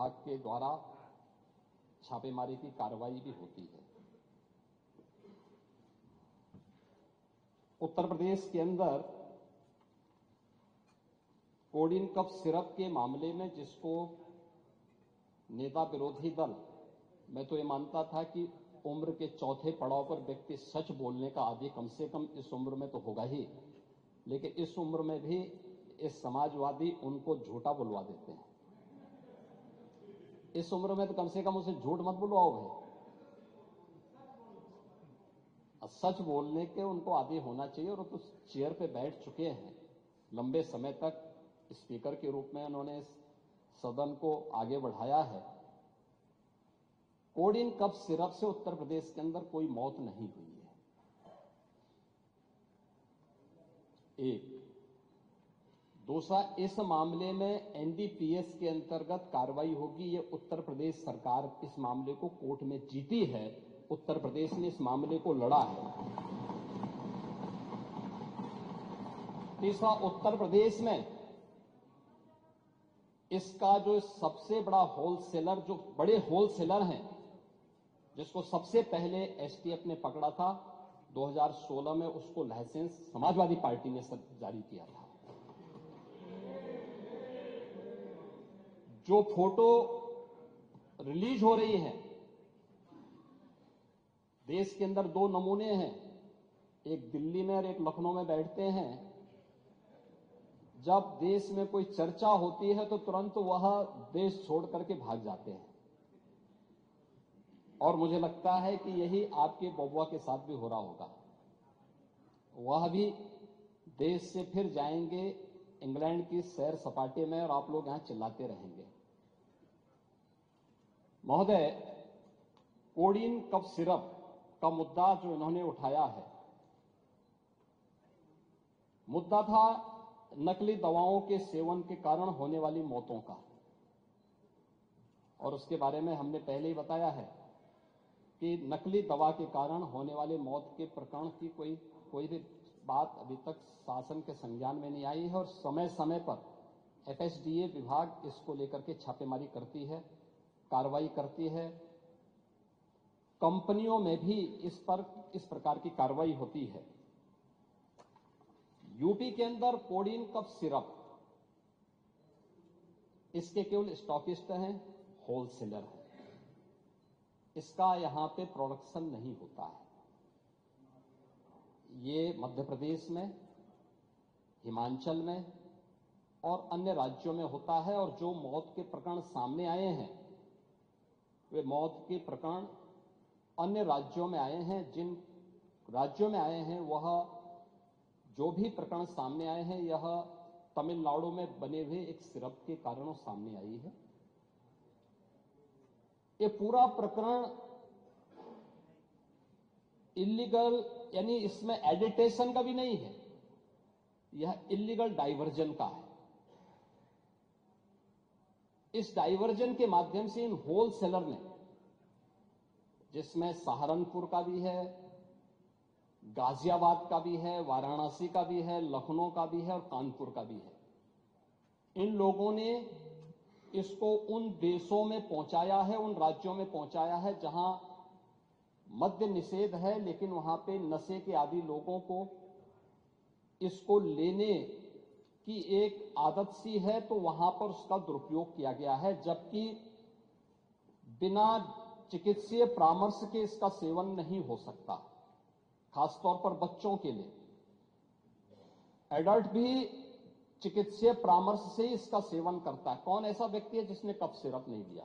विभाग के द्वारा छापेमारी की कार्रवाई भी होती है। उत्तर प्रदेश के अंदर कोडिन कफ सिरप के मामले में जिसको नेता विरोधी दल, मैं तो ये मानता था कि उम्र के चौथे पड़ाव पर व्यक्ति सच बोलने का आदी कम से कम इस उम्र में तो होगा ही, लेकिन इस उम्र में भी इस समाजवादी उनको झूठा बुलवा देते हैं। इस उम्र में तो कम से कम उसे झूठ मत बुलवाओ भाई, सच बोलने के उनको आदी होना चाहिए। और तो चेयर पे बैठ चुके हैं लंबे समय तक, स्पीकर के रूप में उन्होंने सदन को आगे बढ़ाया है। कोडिन कफ सिरप से उत्तर प्रदेश के अंदर कोई मौत नहीं हुई है। एक दूसरा, इस मामले में एनडीपीएस के अंतर्गत कार्रवाई होगी। ये उत्तर प्रदेश सरकार इस मामले को कोर्ट में जीती है, उत्तर प्रदेश ने इस मामले को लड़ा है। तीसरा, उत्तर प्रदेश में इसका जो सबसे बड़ा होलसेलर, जो बड़े होलसेलर हैं, जिसको सबसे पहले एसटीएफ ने पकड़ा था 2016 में, उसको लाइसेंस समाजवादी पार्टी ने जारी किया था। जो फोटो रिलीज हो रही हैं, देश के अंदर दो नमूने हैं, एक दिल्ली में और एक लखनऊ में बैठते हैं। जब देश में कोई चर्चा होती है तो तुरंत वह देश छोड़ करके भाग जाते हैं। और मुझे लगता है कि यही आपके बबुआ के साथ भी हो रहा होगा। वह भी देश से फिर जाएंगे इंग्लैंड की सैर सपाटे में और आप लोग यहां चिल्लाते रहेंगे। महोदय, कोडिन कफ सिरप का मुद्दा जो इन्होंने उठाया है, मुद्दा था नकली दवाओं के सेवन के कारण होने वाली मौतों का। और उसके बारे में हमने पहले ही बताया है कि नकली दवा के कारण होने वाले मौत के प्रकरण की कोई भी बात अभी तक शासन के संज्ञान में नहीं आई है। और समय समय पर एफएसडीए विभाग इसको लेकर के छापेमारी करती है, कार्रवाई करती है। कंपनियों में भी इस प्रकार की कार्रवाई होती है। यूपी के अंदर कोडिन कफ सिरप, इसके केवल स्टॉकिस्ट हैं, होलसेलर हैं, इसका यहां पे प्रोडक्शन नहीं होता है। ये मध्य प्रदेश में, हिमाचल में और अन्य राज्यों में होता है। और जो मौत के प्रकरण सामने आए हैं, वे मौत के प्रकरण अन्य राज्यों में आए हैं। जिन राज्यों में आए हैं, वह जो भी प्रकरण सामने आए हैं, यह तमिलनाडु में बने हुए एक सिरप के कारणों सामने आई है। ये पूरा प्रकरण इलीगल, यानी इसमें एडिटेशन का भी नहीं है, यह इलीगल डाइवर्जन का है। इस डाइवर्जन के माध्यम से इन होलसेलर ने, जिसमें सहारनपुर का भी है, गाजियाबाद का भी है, वाराणसी का भी है, लखनऊ का भी है और कानपुर का भी है, इन लोगों ने इसको उन देशों में पहुंचाया है, उन राज्यों में पहुंचाया है जहां मद्य निषेध है, लेकिन वहां पे नशे के आदी लोगों को इसको लेने की एक आदत सी है, तो वहां पर उसका दुरुपयोग किया गया है। जबकि बिना चिकित्सीय परामर्श के इसका सेवन नहीं हो सकता, खासतौर पर बच्चों के लिए। एडल्ट भी चिकित्सीय परामर्श से ही इसका सेवन करता है। कौन ऐसा व्यक्ति है जिसने कफ सिरप नहीं लिया?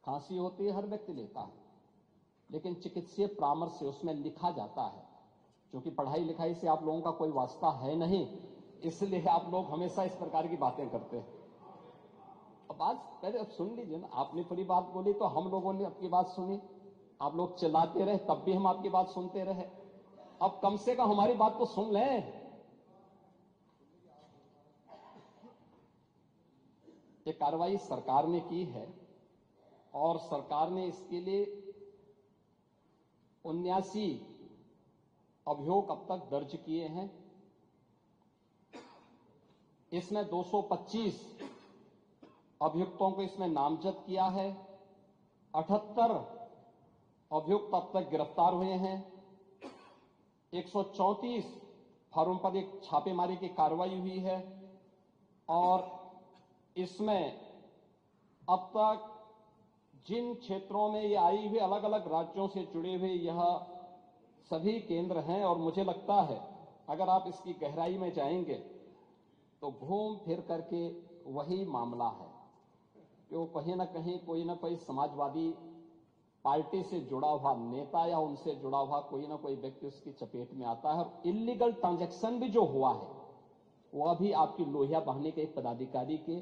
खांसी होती है, हर व्यक्ति लेता है, लेकिन चिकित्सीय परामर्श से उसमें लिखा जाता है। क्योंकि पढ़ाई लिखाई से आप लोगों का कोई वास्ता है नहीं, इसलिए आप लोग हमेशा इस प्रकार की बातें करते हैं। अब आज पहले अब सुन लीजिए ना, आपने पूरी बात बोली तो हम लोगों ने आपकी बात सुनी, आप लोग चिल्लाते रहे तब भी हम आपकी बात सुनते रहे। अब कम से कम हमारी बात तो सुन लें। ये कार्रवाई सरकार ने की है और सरकार ने इसके लिए 79 अभियोग अब तक दर्ज किए हैं। इसमें 225 अभियुक्तों को इसमें नामजद किया है। 78 अभियुक्त अब तक गिरफ्तार हुए हैं। 134 फर्म पर एक छापेमारी की कार्रवाई हुई है और इसमें अब तक जिन क्षेत्रों में ये आई हुई अलग अलग राज्यों से जुड़े हुए यह सभी केंद्र हैं और मुझे लगता है अगर आप इसकी गहराई में जाएंगे तो घूम फिर करके वही मामला है कि वो कहीं ना कहीं कोई ना कोई समाजवादी पार्टी से जुड़ा हुआ नेता या उनसे जुड़ा हुआ कोई ना कोई व्यक्ति उसकी चपेट में आता है और इलीगल ट्रांजैक्शन भी जो हुआ है वह भी आपकी लोहिया बहाने के एक पदाधिकारी के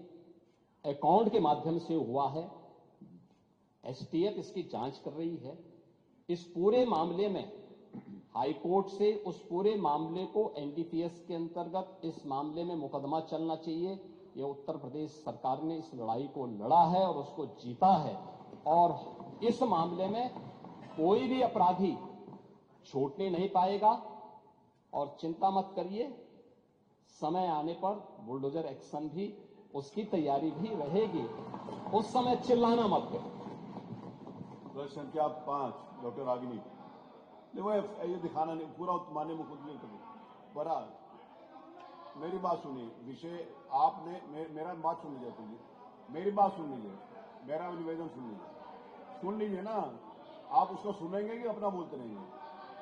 अकाउंट के माध्यम से हुआ है। एसटीएफ इसकी जांच कर रही है। इस पूरे मामले में हाईकोर्ट से उस पूरे मामले को एनडीपीएस के अंतर्गत इस मामले में मुकदमा चलना चाहिए। यह उत्तर प्रदेश सरकार ने इस लड़ाई को लड़ा है और उसको जीता है और इस मामले में कोई भी अपराधी छूटने नहीं पाएगा। और चिंता मत करिए, समय आने पर बुलडोजर एक्शन भी उसकी तैयारी भी रहेगी। उस समय चिल्लाना मत करिए। प्रश्न संख्या 5 डॉक्टर रागिनी। देखो ये दिखाना नहीं पूरा माननीय मुख्यमंत्री पर मेरी बात सुनिए। विषय आपने मेरा बात सुन लीजिए, मेरी बात सुन लीजिए, मेरा निवेदन सुन लीजिए ना। आप उसको सुनेंगे कि अपना बोलते रहेंगे?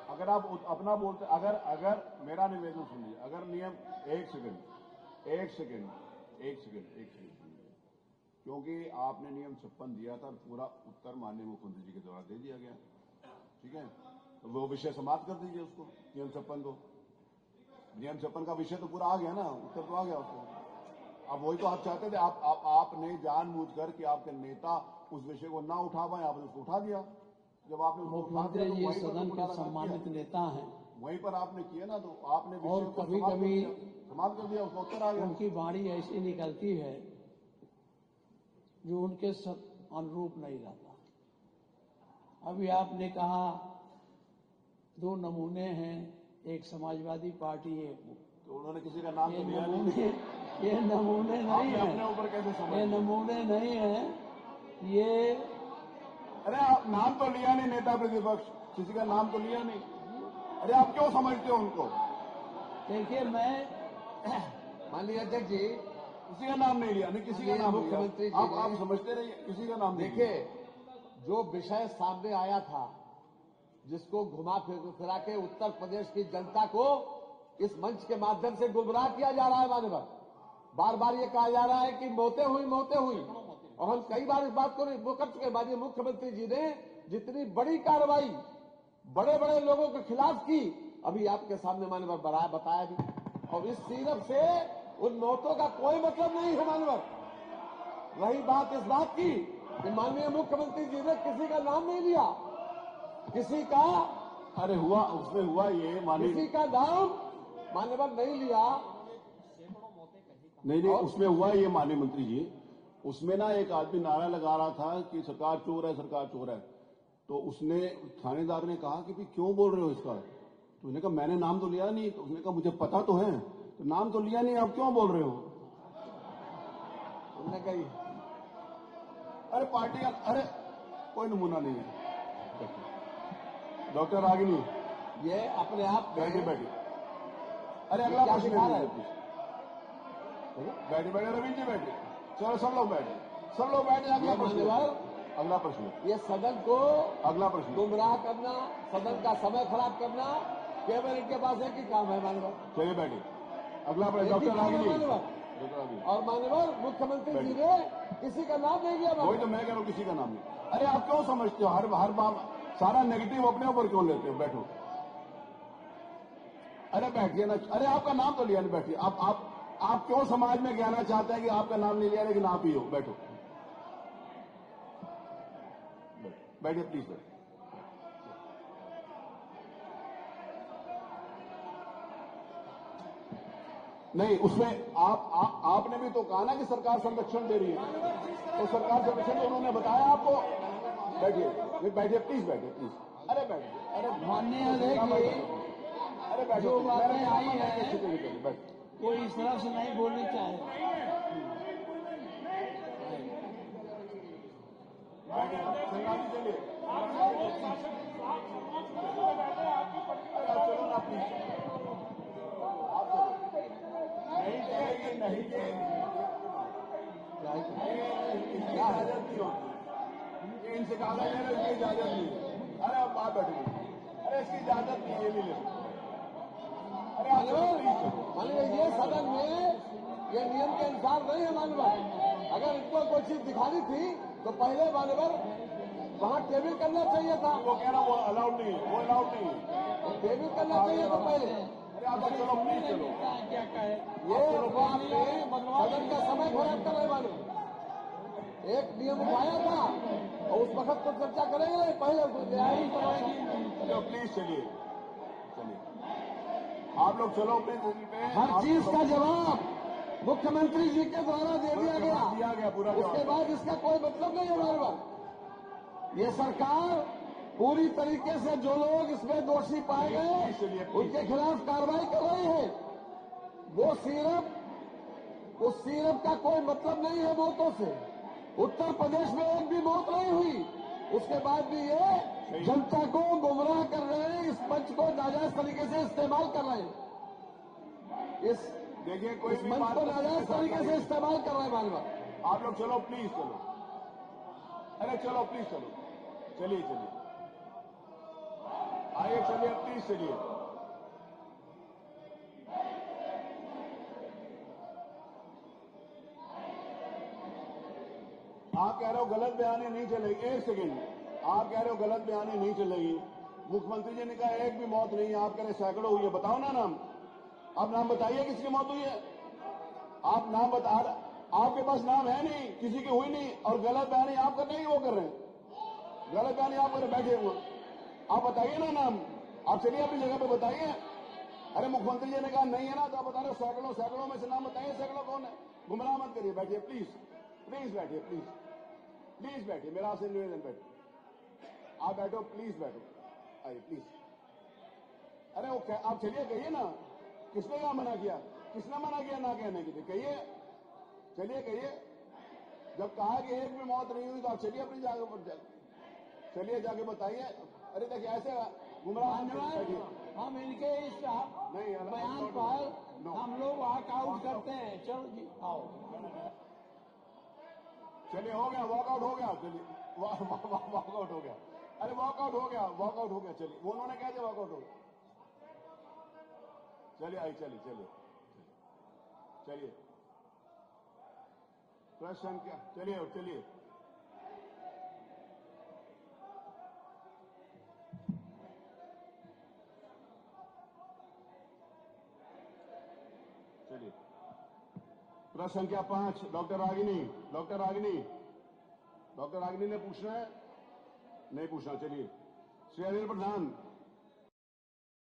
अगर आप अपना बोलते अगर मेरा निवेदन सुन लीजिए। अगर नियम एक सेकंड क्योंकि आपने नियम 56 दिया था, पूरा उत्तर माननीय मुख्यमंत्री जी के द्वारा दे दिया गया, ठीक है? तो वो विषय समाप्त कर दीजिए उसको, नियम 56 को। नियम 56 का विषय तो पूरा आ गया ना, उत्तर तो आ गया उसको। अब वही तो आप चाहते थे, आपने जानबूझकर कि आपके नेता उस विषय को ना उठा पाए, आपने उसको उठा दिया। जब आपने मुख्यमंत्री जी सदन के सम्मानित नेता हैं, वहीं पर आपने किया ना, तो आपने और कभी कभी समाप्त कर दिया, उसका उत्तर आ गया। उनकी वाणी ऐसी निकलती है जो उनके अनुरूप नहीं रहता। अभी आपने कहा 2 नमूने हैं, एक समाजवादी पार्टी, एक तो उन्होंने किसी का नाम तो लिया नहीं। ये नमूने नहीं है, अपने ऊपर कैसे समझ? ये नमूने नहीं है ये। अरे आप नाम तो लिया नहीं, नेता प्रतिपक्ष किसी का नाम तो लिया नहीं। अरे आप क्यों समझते हो उनको? देखिए, मैं माननीय अध्यक्ष जी, किसी का नाम नहीं लिया, नहीं किसी का नाम मुख्यमंत्री जी आप समझते रहिए, किसी का नाम नहीं लिया। देखिए, जो विषय सामने आया था, जिसको घुमा फिरा के उत्तर प्रदेश की जनता को इस मंच के माध्यम से गुमराह किया जा रहा है। माननीय बार बार ये कहा जा रहा है कि मौतें हुई, और हम कई बार इस बात को वो कर चुके। माननीय मुख्यमंत्री जी ने जितनी बड़ी कार्रवाई बड़े बड़े लोगों के खिलाफ की, अभी आपके सामने माननीय बताया भी, और इस सीरप से उन मौतों का कोई मतलब नहीं है। माननीय रही बात इस बात की कि माननीय मुख्यमंत्री जी ने किसी का नाम नहीं लिया, किसी का अरे हुआ, उसमें हुआ ये माननीय, किसी का नाम मान्यवर नहीं लिया। नहीं उसमें हुआ ये माननीय मंत्री जी, उसमें ना एक आदमी नारा लगा रहा था कि सरकार चोर है, सरकार चोर है। तो उसने थानेदार ने कहा कि भाई क्यों बोल रहे हो इसका? तो उसने कहा मैंने नाम तो लिया नहीं। तो उसने कहा मुझे पता तो है, तो नाम तो लिया नहीं, आप क्यों बोल रहे हो? उन्होंने कही अरे पार्टी का अरे कोई नमूना नहीं है। डॉक्टर रागिनी, ये अपने आप बैठिए। अरे अगला प्रश्न है, बैठे रवींद्र जी बैठे। चलो सब लोग बैठे। अगला प्रश्न ये सदन को अगला प्रश्न गुमराह करना, सदन का समय खराब करना, केवल इनके पास एक ही काम है। माननीय चलिए बैठिए। अगला प्रश्न डॉक्टर रागिनी। और माननीय मुख्यमंत्री जी ने किसी का नाम नहीं लिया। वही तो मैं कह रहा हूँ, किसी का नाम नहीं। अरे आप क्यों समझते हो हर बार सारा नेगेटिव अपने ऊपर क्यों लेते हो? बैठो। अरे बैठिए ना। अरे आपका नाम तो लिया नहीं, बैठिए। आप क्यों समाज में कहना चाहते हैं कि आपका नाम नहीं लिया लेकिन आप ही हो? बैठो, बैठिए प्लीज बैठिए। नहीं उसमें आपने भी तो कहा ना कि सरकार संरक्षण दे रही है, तो सरकार संरक्षण उन्होंने बताया आपको। बैठिए प्लीज बैठिए। अरे बैठिए। अरे माननीय अध्यक्ष, अरे बैठिए। जो बातें आई हैं बैठिए। कोई इस तरह से नहीं बोलनी चाहिए। बैठिए संग्राम जी, चलिए। अरे आप चलो ना प्लीज, आप चलो। नहीं चलेगी, नहीं चलेगी, इसकी इजाजत नहीं होती, ये इनसे कागज ले रहे, इसकी इजाजत नहीं है। अरे आप बैठो, अरे इसकी इजाजत नहीं है, ये नहीं ले सकते। अरे आप चलो प्लीज, चलो। मानिए ये सदन में ये नियम के अनुसार नहीं है मानवर। अगर इनको कोई चीज दिखानी थी तो पहले मानवर वहाँ टेबल करना चाहिए था। वो कह रहा वो अलाउड नहीं है, वो अलाउड नहीं है। टेबल करना चाहिए था पहले। अरे आप चलो प्लीज, चलो। क्या कहे ये आपने सदन का समय खराब कर रहे मालूम। एक नियम उठाया था और उस वक्त तो चर्चा करेंगे नहीं, पहले चलो प्लीज, चलिए चलिए, आप लोग चलो अपने जगह पे। हर चीज का जवाब मुख्यमंत्री जी के द्वारा दे दिया दिया गया पूरा उसके जवाब। बाद इसका कोई मतलब नहीं है हमारे पास। ये सरकार पूरी तरीके से जो लोग इसमें दोषी पाए गए उनके खिलाफ कार्रवाई कर रही है। वो सिर्फ का कोई मतलब नहीं है मौतों से। उत्तर प्रदेश में एक भी मौत नहीं हुई, उसके बाद भी ये जनता को गुमराह कर रहे हैं, इस मंच को नाजायज तरीके से इस्तेमाल कर रहे हैं। देखिए कोई भी मंच बात को नाजायज तरीके से इस्तेमाल कर रहे हैं मानवा। आप लोग चलो प्लीज, चलो। अरे चलो प्लीज, चलो, चलिए चलिए, आइए चलिए प्लीज, चलिए। आप कह रहे हो गलत बयानी नहीं चलेगी, एक सेकेंड, आप कह रहे हो गलत बयानी नहीं चलेगी। मुख्यमंत्री जी ने कहा एक भी मौत नहीं है, आप कह रहे सैकड़ों हुई है। बताओ ना नाम, आप नाम बताइए किसकी मौत हुई है। आप नाम बता, आपके पास नाम है नहीं, किसी की हुई नहीं, और गलत बयानी आप कर नहीं, वो कर रहे हैं। गलत बयानी आप कर रहे, बैठे हुए, आप बताइए ना नाम, आप चलिए अपनी जगह पे बताइए। अरे मुख्यमंत्री जी ने कहा नहीं है ना, तो आप बता रहे सैकड़ों, सैकड़ों में से नाम बताइए, सैकड़ों कौन है। गुमराह मत करिए, बैठिए प्लीज, प्लीज बैठिए, प्लीज प्लीज बैठिए, मेरा आपसे निवेदन, बैठिए, आप बैठो प्लीज, बैठो, आइए प्लीज। अरे वो आप चलिए, कहिए ना, किसने क्या मना किया, किसने मना किया ना कहने के लिए, कहिए, चलिए कहिए। जब कहा कि एक भी मौत नहीं हुई तो आप चलिए अपनी जगह पर, चलिए जाके बताइए। अरे देखिए ऐसे गुमराह हम इनके इस बयान पर हम लोग वॉकआउट करते हैं। चलो जी, आओ। चलिए हो गया, वॉकआउट हो गया, चलिए वॉकआउट हो गया। अरे वॉकआउट हो गया, वॉकआउट हो गया, चलिए। वो उन्होंने कहा वॉकआउट हो गया, चलिए आई, चलिए चलिए चलिए, प्रश्न क्या, चलिए चलिए, चलिए। प्रश्न संख्या 5, doctor Ragini, doctor Ragini, doctor Ragini ने पूछना है, नहीं पूछना, चलिए। श्री अनिल प्रधान।